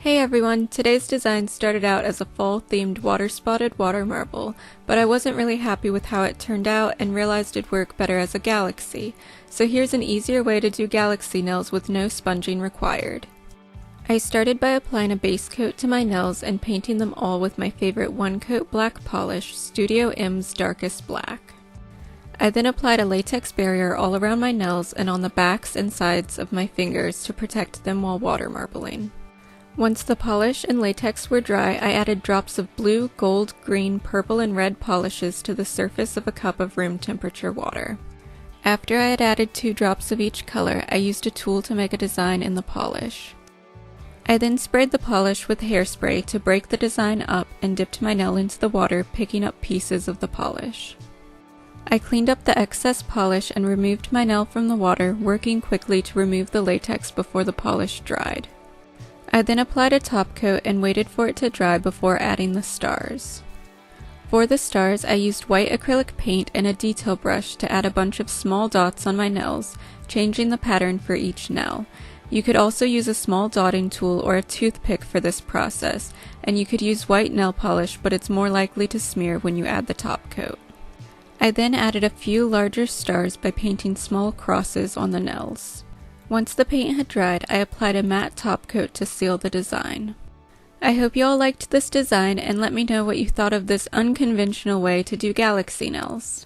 Hey everyone, today's design started out as a fall-themed water-spotted water marble, but I wasn't really happy with how it turned out and realized it'd work better as a galaxy, so here's an easier way to do galaxy nails with no sponging required. I started by applying a base coat to my nails and painting them all with my favorite one-coat black polish, Studio M's Darkest Black. I then applied a latex barrier all around my nails and on the backs and sides of my fingers to protect them while water marbling. Once the polish and latex were dry, I added drops of blue, gold, green, purple, and red polishes to the surface of a cup of room temperature water. After I had added 2 drops of each color, I used a tool to make a design in the polish. I then sprayed the polish with hairspray to break the design up and dipped my nail into the water, picking up pieces of the polish. I cleaned up the excess polish and removed my nail from the water, working quickly to remove the latex before the polish dried. I then applied a top coat and waited for it to dry before adding the stars. For the stars, I used white acrylic paint and a detail brush to add a bunch of small dots on my nails, changing the pattern for each nail. You could also use a small dotting tool or a toothpick for this process, and you could use white nail polish, but it's more likely to smear when you add the top coat. I then added a few larger stars by painting small crosses on the nails. Once the paint had dried, I applied a matte top coat to seal the design. I hope you all liked this design and let me know what you thought of this unconventional way to do galaxy nails.